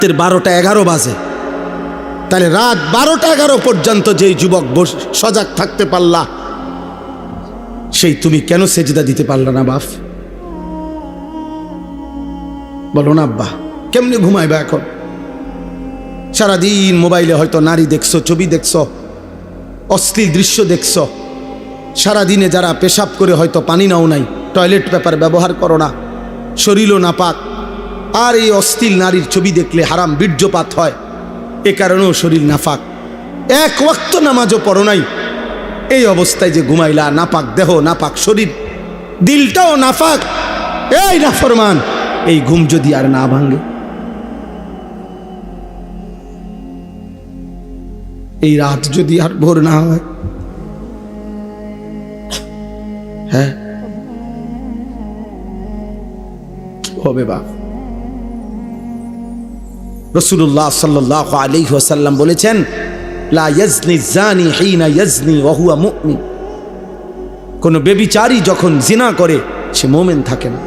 12টা 11 বাজে, তাহলে রাত 12টা 11 পর্যন্ত যেই যুবক সজাগ থাকতে পারলা, সেই তুমি কেন সেজদা দিতে পারলা না বাপ? বলো না আব্বা, কেমনে ঘুমাইবা এখন? সারাদিন মোবাইলে হয়তো নারী দেখছো, ছবি দেখছো, অশ্লীল দৃশ্য দেখছো। সারাদিনে যারা পেশাব করে হয়তো পানি নাও নাই, টয়লেট পেপার ব্যবহার করো না, শরীরও নাপাক, আর এই অশ্লীল নারীর ছবি দেখলে হারাম বীর্যপাত হয়, এ কারণেও শরীর নাপাক। এক ওয়াক্ত নামাজও পড়ো নাই, এই অবস্থায় যে ঘুমাইলা, নাপাক দেহ, নাপাক শরীর, দিলটাও নাপাক, এই নাফরমান, এই ঘুম যদি আর না ভাঙে, এই রাত যদি আর ভোর না হয়, হ্যাঁ কি হবে বাপ? রাসূলুল্লাহ সাল্লাল্লাহু আলাইহি ওয়াসাল্লাম বলেছেন, লা ইয়াজনি জানি হিনা ইয়াজনি ওয়া হুয়া মুমিন। কোন ব্যভিচারী যখন জিনা করে সে মুমিন থাকে না।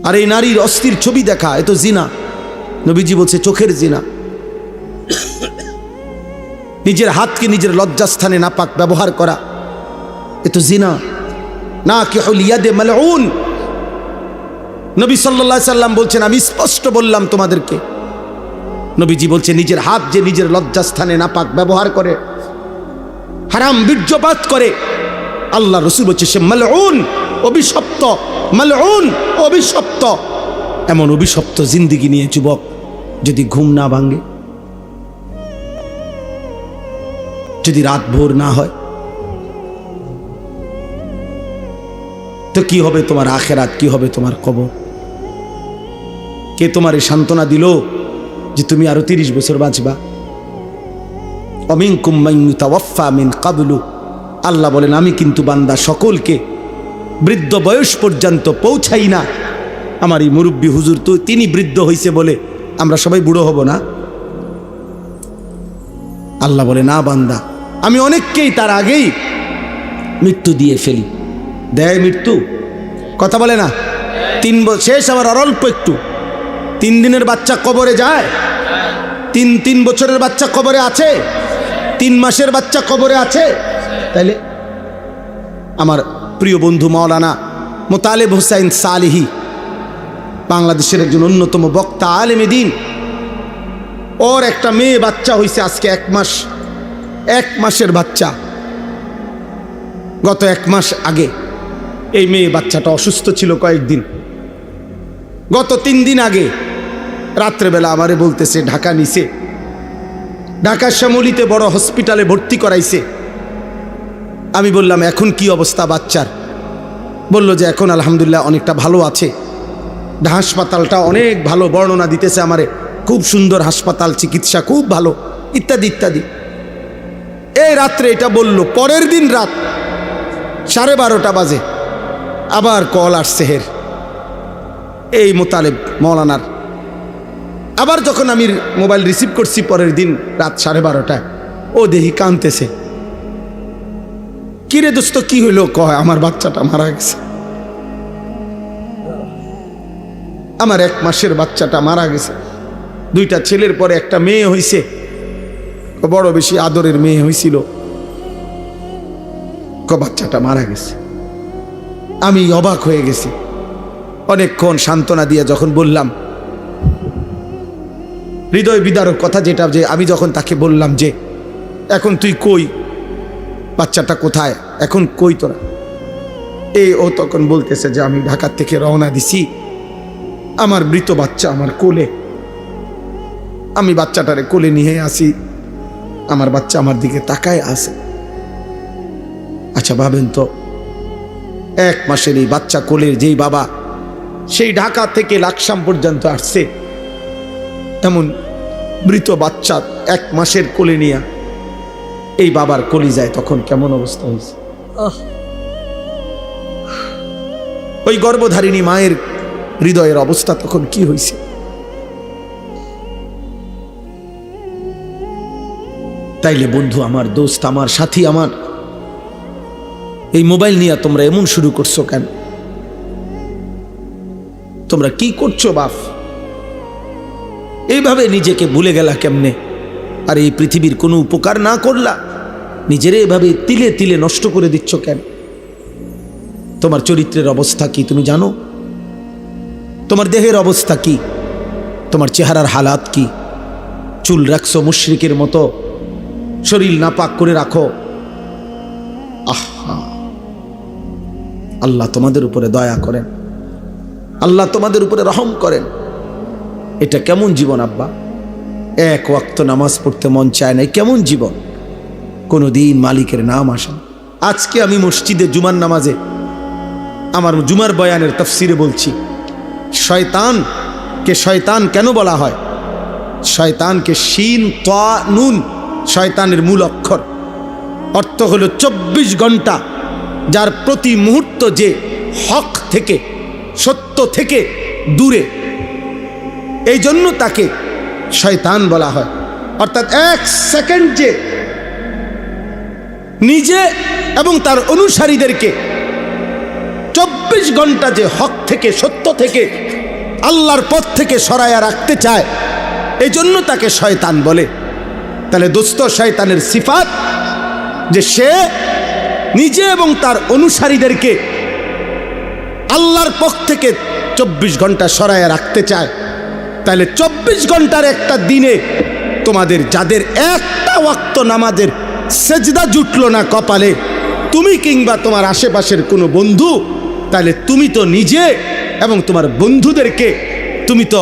আর এই নারীর অস্থির ছবি দেখা, এ তো জিনা। নবীজি বলছে চোখের জিনা। নিজের হাতকে নিজের লজ্জাস্থানে নাপাক ব্যবহার করা, এ তো জিনা। নাকিহুল ইয়াদে মালউন। নবী সাল্লাল্লাহু আলাইহি সাল্লাম বলছেন, আমি স্পষ্ট বললাম তোমাদেরকে। নবীজি বলছে নিজের হাত যে নিজের লজ্জাস্থানে নাপাক ব্যবহার করে, হারাম বীর্যপাত করে, আল্লাহ রাসূল বলছে সে মালউন, অভিশপ্ত। মালউন, অভিশপ্ত। এমন অভিশপ্ত জিন্দেগি নিয়ে যুবক যদি ঘুম না ভাঙে, যদি রাত ভোর না হয়, তো কি হবে তোমার আখিরাত, কি হবে তোমার কবর? কে তোমার এই সান্ত্বনা দিল যে তুমি আরো 30 বছর বাঁচবা? অমিনকুম মান ইউতাওয়াফা মিন ক্বাবলু। আল্লাহ বলেন, আমি কিন্তু বান্দা সকলকে বৃদ্ধ বয়স পর্যন্ত পৌঁছাই না। আমার এই মুরব্বী হুজুর তো তিনি বৃদ্ধ হইছে বলে আমরা সবাই বুড়ো হব না? আল্লাহ বলে, না বান্দা, আমি অনেককেই তার আগেই মৃত্যু দিয়ে ফেলি। দেয় মৃত্যু, কথা বলে না? 3 বছর শেষ, আবার অল্প একটু। 3 দিনের বাচ্চা কবরে যায়? 3 বছরের বাচ্চা কবরে আছে? 3 মাসের বাচ্চা কবরে আছে? তাইলে আমার প্রিয় বন্ধু মাওলানা মোতালেব হোসাইন সালেহী, বাংলাদেশের একজন অন্যতম বক্তা, আলেমে দ্বীন, ওর একটা মেয়ে বাচ্চা হয়েছে আজকে 1 মাস। 1 মাসের বাচ্চা। গত 1 মাস আগে এই মেয়ে বাচ্চাটা অসুস্থ ছিল কয়েকদিন। গত 3 দিন আগে রাত্রেবেলা আমারে বলতেছে ঢাকা নিছে, ঢাকার শ্যামলীতে বড় হসপিটালে ভর্তি করাইছে। আমি বললাম এখন কি অবস্থা বাচ্চার? বলল যে এখন আলহামদুলিল্লাহ অনেকটা ভালো আছে, হাসপাতালটা অনেক ভালো, বর্ণনা দিতেছে আমারে, খুব সুন্দর হাসপাতাল, চিকিৎসা খুব ভালো, ইত্যাদি ইত্যাদি। এই রাত্রে এটা বলল। পরের দিন রাত 12:30 বাজে আবার কল আসছে হের, এই মোতালেব মৌলানার। আবার যখন আমি মোবাইল রিসিভ করছি পরের দিন রাত 12:30টায়, ও দেখি কাঁদতেছে। কিরে দোস্ত কি হইলো? কয় আমার বাচ্চাটা মারা গেছে, আমার 1 মাসের বাচ্চাটা মারা গেছে। 2টা ছেলের পরে একটা মেয়ে হইছে, বড় বেশি আদরের মেয়ে হয়েছিল, বাচ্চাটা মারা গেছে। আমি অবাক হয়ে গেছি। অনেকক্ষণ সান্ত্বনা দিয়ে যখন বললাম, হৃদয় বিদারক কথা যেটা, যে আমি যখন তাকে বললাম যে এখন তুই কই, বাচ্চাটা কোথায়, এখন কই তোরা? ও তখন বলতেছে যে আমি ঢাকা থেকে রওনা দিছি, আমার মৃত বাচ্চা আমার কোলে, আমি বাচ্চাটারে কোলে নিয়ে আসি, আমার বাচ্চা আমার দিকে তাকায় আছে। আচ্ছা ভাবেন তো, 1 মাসের এই বাচ্চা কোলের যেই বাবা, সেই ঢাকা থেকে লাকসাম পর্যন্ত আসছে, এমন মৃত বাচ্চা 1 মাসের কোলে নিয়ে এই বাবার কলিজায় তখন কেমন অবস্থা হয়েছে? ওই গর্ভধারিণী মায়ের হৃদয়ের অবস্থা তখন কি হয়েছে? তাইলে বন্ধু আমার, দোস্ত আমার, সাথী আমার, এই মোবাইল নিয়ে তোমরা এমন শুরু করছো কেন? তোমরা কি করছো বাপ? এইভাবে নিজেকে ভুলে গেলা কেমনে? আর এই পৃথিবীর কোনো উপকার না করলা, নিজেরে এভাবে তিলে তিলে নষ্ট করে দিচ্ছ কেন? তোমার চরিত্রের অবস্থা কি তুমি জানো? তোমার দেহের অবস্থা কি? তোমার চেহারার হালাত কি? চুল রাখছো মুশরিকের মতো, শরীর নাপাক করে রাখো। আহা, আল্লাহ তোমাদের উপরে দয়া করেন, আল্লাহ তোমাদের উপরে রহম করেন। এটা কেমন জীবন আব্বা? এক ওয়াক্ত নামাজ পড়তে মন চায় না, কেমন জীবন? কোনোদিন মালিকের নাম আসে। আজকে আমি মসজিদে জুমার নামাজে আমার জুমার বয়ানের তাফসিরে বলছি, শয়তানকে শয়তান কেন বলা হয়? শয়তানকে শিন তা নুন, শয়তানের মূল অক্ষর, অর্থ হলো 24 ঘন্টা যার প্রতি মুহূর্ত যে হক থেকে, সত্য থেকে দূরে, এই জন্য তাকে শয়তান বলা হয়। অর্থাৎ এক সেকেন্ড যে নিজে এবং তার অনুসারীদেরকে 24 ঘন্টা যে হক থেকে, সত্য থেকে, আল্লাহর পথ থেকে সরায়া রাখতে চায়, এই জন্য তাকে শয়তান বলে। তাহলে দোস্ত, শয়তানের সিফাত যে সে নিজে এবং তার অনুসারীদেরকে আল্লাহর পথ থেকে 24 ঘন্টা সরায়া রাখতে চায়। তাহলে 24 ঘন্টার একটা দিনে তোমাদের যাদের একটা ওয়াক্ত নামাজের সেজদা জুটলো না কপালে, তুমি কিংবা তোমার আশেপাশের কোনো বন্ধু, তাহলে তুমি তো নিজে এবং তোমার বন্ধুদেরকে তুমি তো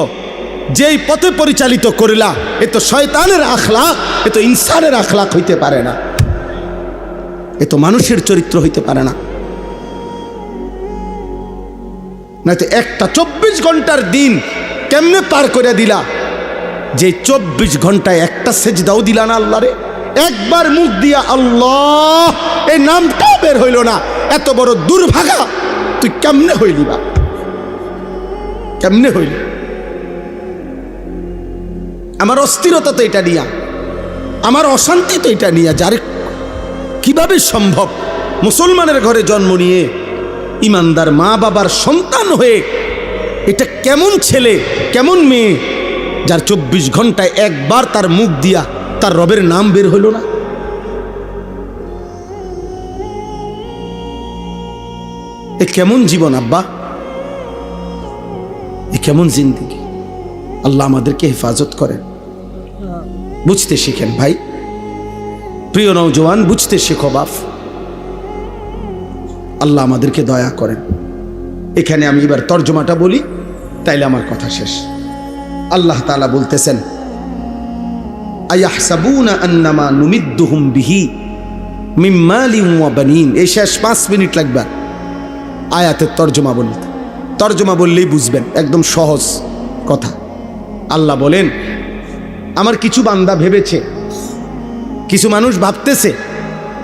যেই পথে পরিচালিত করিলা, এ তো শয়তানের আখলাক, এ তো ইনসানের আখলাক হইতে পারে না, এ তো মানুষের চরিত্র হইতে পারে না। নয়তো একটা 24 ঘন্টার দিন কেমনে পার করে দিলা, যে 24 ঘন্টায় একটা সেজদাও দিলা না আল্লাহরে? একবার মুখ দিয়া আল্লাহ এই নামটা বের হইল না, এত বড় দুর্ভাগা তুই কেমনে হইলি বা? কেমনে হইলি? আমার অস্থিরতা তো এটা নিয়া, আমার অশান্তি তো এটা নিয়া। যারে কিভাবে সম্ভব মুসলমানের ঘরে জন্ম নিয়ে ইমানদার মা বাবার সন্তান হয়ে, এটা কেমন ছেলে, কেমন মেয়ে যার 24 ঘন্টায় একবার তার মুখ দিয়া তার রবের নাম বের হইল না? এ কেমন জীবন আব্বা? এ কেমন জিন্দেগি? আল্লাহ আমাদেরকে হেফাজত করেন। বুঝতে শিখেন ভাই, প্রিয় নওজওয়ান, বুঝতে শেখো বাপ। আল্লাহ আমাদেরকে দয়া করেন। এখানে আমি এবার তর্জমাটা বলি, তাইলে আমার কথা শেষ। আল্লাহ তাআলা বলতেছেন, আয়াহসাবুনা আন্নামা নুমিদ্দুহুম বিহি মিন মালিন ওয়া বানিন। এই শেষ 5 মিনিট লাগবে আয়াতের তর্জমা বলতে। তর্জমা বললেই বুঝবেন, একদম সহজ কথা। আল্লাহ বলেন, আমার কিছু বান্দা ভেবেছে, কিছু মানুষ ভাবতেছে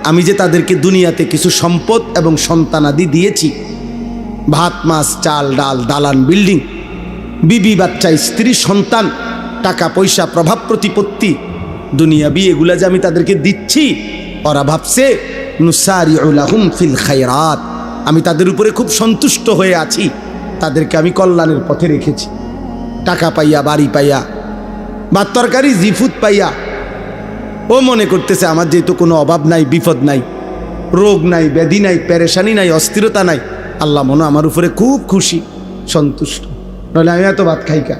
আমি যে তাদেরকে দুনিয়াতে কিছু সম্পদ এবং সন্তানাদি দিয়েছি, ভাত মাছ চাল ডাল দালান বিল্ডিং, বিবি বাচ্চা স্ত্রী সন্তান, টাকা পয়সা প্রভাব প্রতিপত্তি দুনিয়াবি, এগুলা যে আমি তাদেরকে দিচ্ছি, ওরা ভাবছে নুসারিউ লাহুম ফিল খায়রাত, আমি তাদের উপরে খুব সন্তুষ্ট হয়ে আছি, তাদেরকে আমি কল্যাণের পথে রেখেছি। টাকা পাইয়া, বাড়ি পাইয়া, ভাত তরকারি জিফুত পাইয়া ও মনে করতেছে আমার যেহেতু কোনো অভাব নাই, বিপদ নাই, রোগ নাই, ব্যাধি নাই, পেরেশানি নাই, অস্থিরতা নাই, আল্লাহ মনে আমার উপরে খুব খুশি, সন্তুষ্ট, নইলে আমি এত ভাত খাই কা,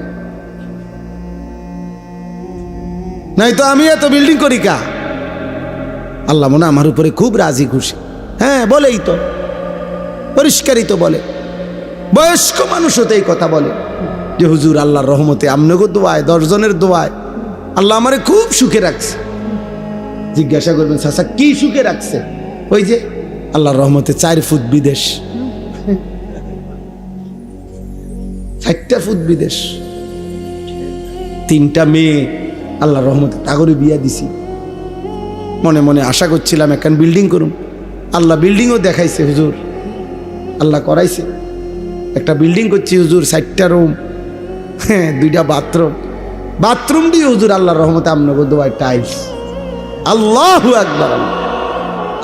নাই তো আমি এত বিল্ডিং করি কা। আল্লাহ মনে আমার উপরে খুব রাজি খুশি। হ্যাঁ, বলেই তো, পরিষ্কারই তো বলে। বয়স্ক মানুষও তো এই কথা বলে যে হুজুর আল্লাহর রহমতে আমনগো দোয়ায়, 10 জনের দোয়ায় আল্লাহ আমারে খুব সুখে রাখছে। জিজ্ঞাসা করবেন, চাচা কি সুখে রাখছে? ওই যে আল্লাহর রহমতে 4 ফুট বিদেশ, 4টা ফুট বিদেশ, 3টা মেয়ে আল্লাহর রহমতে তাগরে বিয়া দিছি। মনে মনে আশা করছিলাম একখান বিল্ডিং করুম, আল্লাহ বিল্ডিংও দেখাইছে হুজুর, আল্লাহ করাইছে। একটা বিল্ডিং করছি হুজুর, 4টা রুম, হ্যাঁ 2টা বাথরুম, বাথরুম দিয়ে হুজুর আল্লাহর রহমতে আমনগো দোয়ায় টাইলস। আল্লাহু আকবার,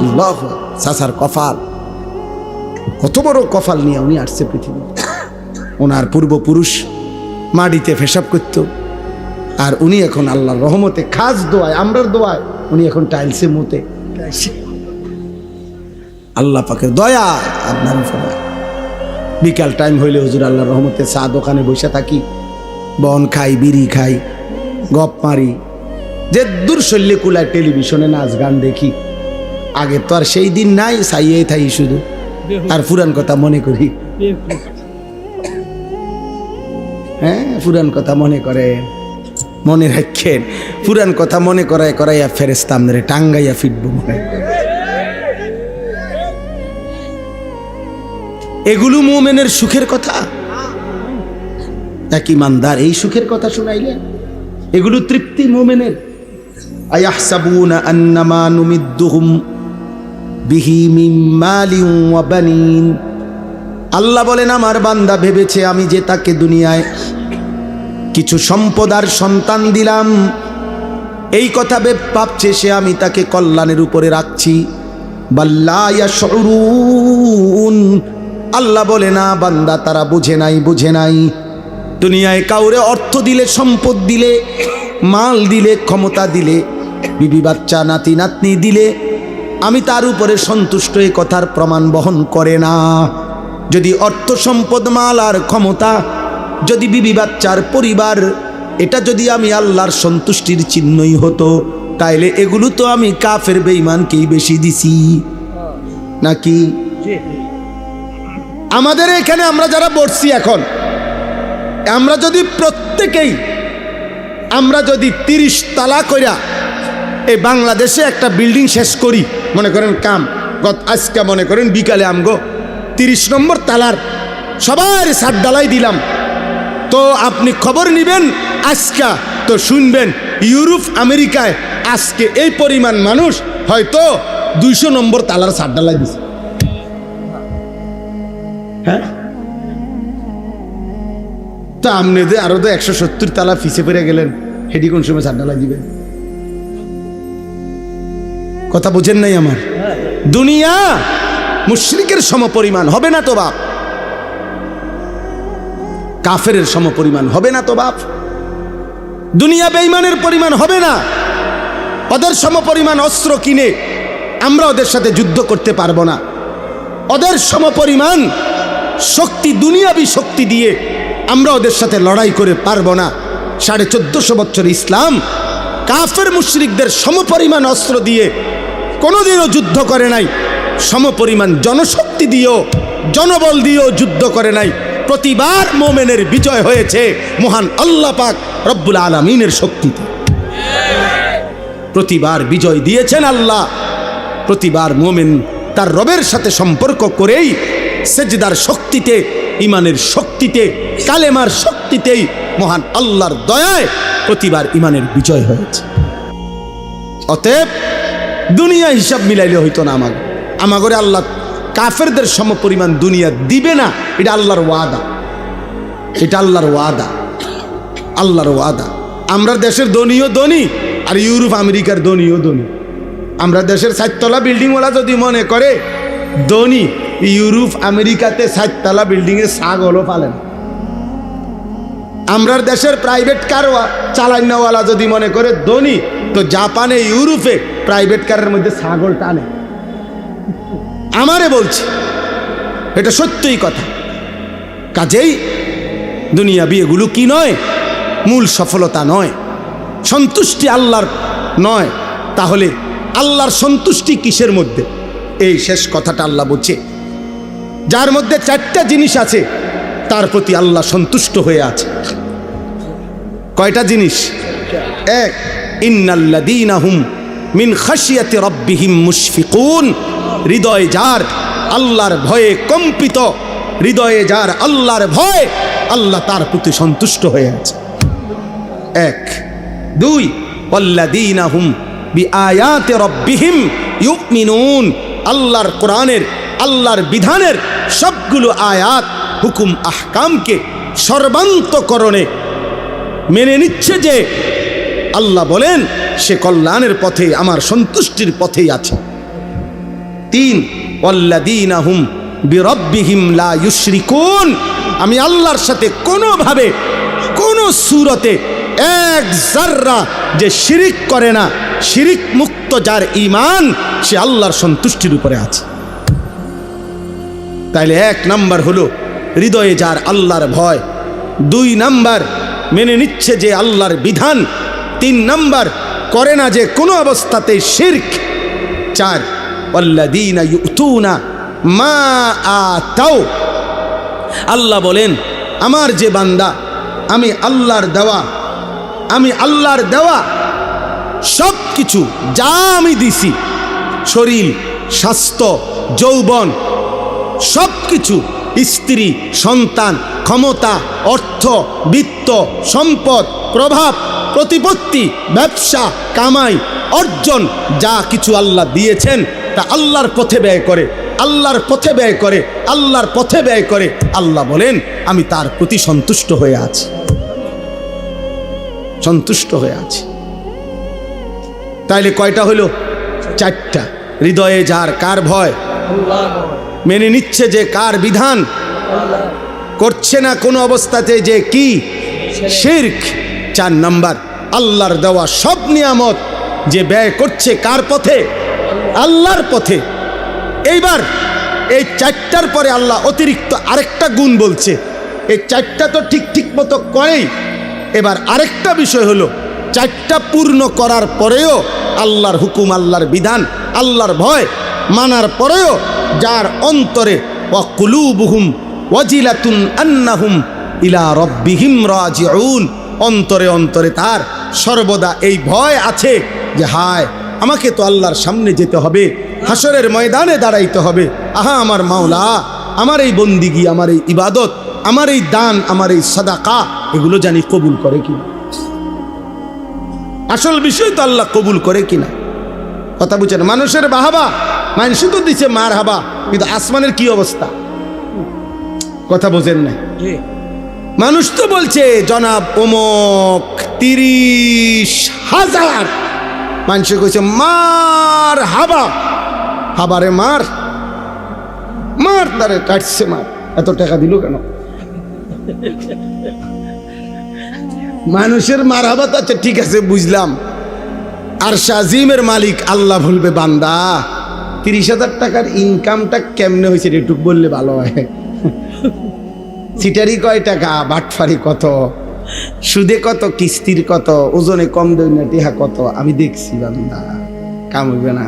আল্লাহু চাচার কপাল, কত বড় কপাল নিয়ে উনি আসছে পৃথিবী। ওনার পূর্বপুরুষ মাটিতে পেশাব করত, আর উনি এখন আল্লাহর রহমতে খাস দোয়ায়, আমরার দোয়ায় উনি এখন টাইলসে মুতে। আল্লাহ পাকের দয়া আপনার উপরে। বিকাল টাইম হইলে হুজুর আল্লাহর রহমতে চা দোকানে বসে থাকি, বন খাই, বিড়ি খাই, গপ মারি, যে দূর শল্যে কুলায় টেলিভিশনে নাচ গান দেখি। আগে তো আর সেই দিন নাই, সাইয়ে থাই শুধু, আর পুরান কথা মনে করি। হ্যাঁ, পুরান কথা মনে করেন, মনে রাখেন, পুরান কথা মনে করায় করাইয়া ফেরেশতা আমরে টাঙ্গাইয়া ফিরবো মনে। এগুলো মুমিনের সুখের কথা। এক ইমানদার এই সুখের কথা শুনাইলেন, এগুলো তৃপ্তি মুমিনের। আয়াহসাবুনা আন্নামা নুমিদ্দুহুম বিহি মিন মালিন ওয়া বানিন। আল্লাহ বলেন, আমার বান্দা ভেবেছে আমি যে তাকে দুনিয়ায় কিছু সম্পদ আর সন্তান দিলাম, এই কথা ভাবছে সে আমি তাকে কল্যাণের উপরে রাখছি। বাল্লা ইয়াশউরুন। আল্লাহ বলে, না বান্দা, তারা বুঝে নাই, বুঝে নাই। দুনিয়ায় কাউরে অর্থ দিলে, সম্পদ দিলে, মাল দিলে, ক্ষমতা দিলে, বিবি বাচ্চা নাতি নাতনি দিলে আমি তার উপরে সন্তুষ্ট, এই কথার প্রমাণ বহন করে না। যদি অর্থ সম্পদ, মাল আর ক্ষমতা, যদি বিবি বাচ্চার পরিবার, এটা যদি আমি আল্লাহর সন্তুষ্টির চিহ্নই হতো, তাইলে এগুলো তো আমি কাফের বেঈমানকেই বেশি দিছি নাকি? আমাদের এখানে আমরা যারা বসছি এখন, আমরা যদি প্রত্যেকেই, আমরা যদি 30 তালা কইরা এই বাংলাদেশে একটা বিল্ডিং শেষ করি, মনে করেন কাম আজকে মনে করেন বিকালে আমগো 30 নম্বর তালার সবার ছাদ ঢালাই দিলাম, তো আপনি খবর নিবেন আজকা, তো শুনবেন ইউরোপ আমেরিকায় আজকে এই পরিমাণ মানুষ হয়তো 200 নম্বর তালার ছাদ ঢালাই দিছে। হ্যাঁ, তো আপনি আরো তো 170 তালা ফিসে পড়ে গেলেন, হেডি কোন সময় ছাদ ঢালাই দিবেন? কথা বুঝেন নাই আমার? দুনিয়া মুশরিকের সমপরিমাণ হবে না তো বাপ, কাফেরের সমপরিমাণ হবে না তো বাপ, দুনিয়া বেঈমানের পরিমাণ হবে না। ওদের সমপরিমাণ অস্ত্র কিনে আমরা ওদের সাথে যুদ্ধ করতে পারবো না। ওদের সমপরিমাণ শক্তি, দুনিয়াবি শক্তি দিয়ে আমরা ওদের সাথে লড়াই করে পারবো না। 1450 বছর ইসলাম কাফের মুশরিকদের সমপরিমাণ অস্ত্র দিয়ে কোনোদিনও যুদ্ধ করে নাই, সমপরিমাণ জনশক্তি দিয়েও, জনবল দিয়েও যুদ্ধ করে নাই। প্রতিবার মোমেনের বিজয় হয়েছে মহান আল্লাহ পাক রব্বুল আলামিনের শক্তিতে। প্রতিবার বিজয় দিয়েছেন আল্লাহ। প্রতিবার মোমেন তার রবের সাথে সম্পর্ক করেই সেজদার শক্তিতে, ইমানের শক্তিতে, কালেমার শক্তিতেই মহান আল্লাহর দয়ায় প্রতিবার ইমানের বিজয় হয়েছে। অতএব দুনিয়া হিসাব মিলাইলে হইতো না। আমাগরে আল্লাহ কাফেরদের সমপরিমাণ দুনিয়া দিবে না, এটা আল্লাহর ওয়াদা, এটা আল্লাহর ওয়াদা, আল্লাহর ওয়াদা। আমরা দেশের ধনীও ধনী, আর ইউরোপ আমেরিকার ধনীও ধনী। আমরা দেশের 4 তলা বিল্ডিংওয়ালা যদি মনে করে ধনী, ইউরোপ আমেরিকাতে 4 তলা বিল্ডিংয়ে ছাগলও পালেন। আমরা দেশের প্রাইভেট কার চালানোওয়ালা যদি মনে করে ধনী, তো জাপানে, ইউরোপে প্রাইভেট কারের মধ্যে ছাগল টানে। আমারে বলছি, এটা সত্যই কথা। কাজেই দুনিয়াবি এগুলো কি নয়, মূল সফলতা নয়, সন্তুষ্টি আল্লাহর নয়। তাহলে আল্লাহর সন্তুষ্টি কিসের মধ্যে? এই শেষ কথাটা আল্লাহ বলছে, যার মধ্যে 4টা জিনিস আছে তার প্রতি আল্লাহ সন্তুষ্ট হয়ে আছে। কয়টা জিনিস? 1, ইন্নাল্লাযীনা হুম মিন খাশিয়াতি রাব্বিহিম মুশফিকুন। হৃদয় যার আল্লাহর ভয়ে কম্পিত, হৃদয়ে যার আল্লাহর ভয়, আল্লাহ তার প্রতি সন্তুষ্ট হয়ে আছে। 1, 2, ওয়াল্লাযীনা হুম বিআয়াতি রাব্বিহিম ইউমিনুন। আল্লাহর কোরআনের, আল্লাহর বিধানের সবগুলো আয়াত, হুকুম, আহকামকে সর্বান্তকরণে মেনে নিচ্ছে যে আল্লাহ বলেন সে কল্যাণের পথে, আমার সন্তুষ্টির পথেই আছে। 3, ওয়াল্লাযীনা হুম বিরাব্বিহিম লা ইউশরিকুন। আমি আল্লাহর সাথে কোনোভাবে কোনো সূরতে এক যাররা যে শিরিক করে না, শিরিক মুক্ত যার ঈমান, সে আল্লাহর সন্তুষ্টির উপরে আছে। তাইলে 1 নাম্বার হলো হৃদয়ে যার আল্লাহর ভয়, 2 নাম্বার মেনে নিচ্ছে যে আল্লাহর বিধান, 3 নাম্বার করে না যে কোনো অবস্থাতে শিরক, 4 ওয়াল্লাযীনা ইউতুনা মা আতাও। আল্লাহ বলেন আমার যে বান্দা, আমি আল্লাহর দেওয়া সব কিছু যা আমি দিছি, শরীর, স্বাস্থ্য, যৌবন, সব কিছু, স্ত্রী, সন্তান, ক্ষমতা, অর্থ, বিত্ত, সম্পদ, প্রভাব, প্রতিপত্তি, ব্যবসা, কামাই, অর্জন, যা কিছু আল্লাহ দিয়েছেন তা আল্লাহর পথে ব্যয় করে, আল্লাহর পথে ব্যয় করে, আল্লাহর পথে ব্যয় করে। আল্লাহ বলেন আমি তার প্রতি সন্তুষ্ট হয়ে আছি, সন্তুষ্ট হয়ে আছি। তাইলে কয়টা হইল? 4টা। হৃদয়ে যার কার ভয়, মেনে নিচ্ছে যে কার বিধান, করছে না কোনো অবস্থাতে যে কি শিরক। 4 নাম্বার আল্লাহর দেওয়া সব নিয়ামত যে ব্যয় করছে কার পথে, আল্লাহর পথে। এইবার এই 4টার পরে আল্লাহ অতিরিক্ত আরেকটা গুণ বলছে। এই 4টা তো ঠিক মতো করেই, এবার আরেকটা বিষয় হলো 4টা পূর্ণ করার পরেও আল্লাহর হুকুম, আল্লাহর বিধান, আল্লাহর ভয় মানার পরেও যার অন্তরে ওয়া কুলুবুহুম ওয়াজিলাতুন আন্নাহুম ইলা রাব্বিহিম রাজিউন, অন্তরে অন্তরে তার সর্বদা এই ভয় আছে যে হায় আমাকে তো আল্লাহর সামনে যেতে হবে, হাসরের ময়দানে দাঁড়াইতে হবে। আহা আমার মাওলা, আমার এই বন্দিগি, আমার এই ইবাদত, আমার এই দান, আমার এই সাদাকা, এগুলো জানি কবুল করে কিনা। আসল বিষয় তো আল্লাহ কবুল করে কিনা। কথা বুঝছেন? মানুষের বাহাবা, মানুষ তো দিচ্ছে মার হাবা, কিন্তু আসমানের কি অবস্থা কথা বোঝেন না। মানুষ তো বলছে জনাব অমুক 30,000, মানুষে কইছে মার হাবা, হাবারে মার, মার তারে কাটছে, মার এত টাকা দিল কেন? মানুষের মার হাবা তো আচ্ছা ঠিক আছে বুঝলাম, আর শাজিমের মালিক আল্লাহ বলবে বান্দা 30,000 টাকার ইনকামটা কেমনে হয়েছে একটু বললে ভালো হয়। সিটারি কয় টাকা, বাটফারি কত, সুদে কত, কিস্তির কত, ওজনে কম দেয় না টিহা কত, আমি দেখছি বান্দা, কাম হইবে না।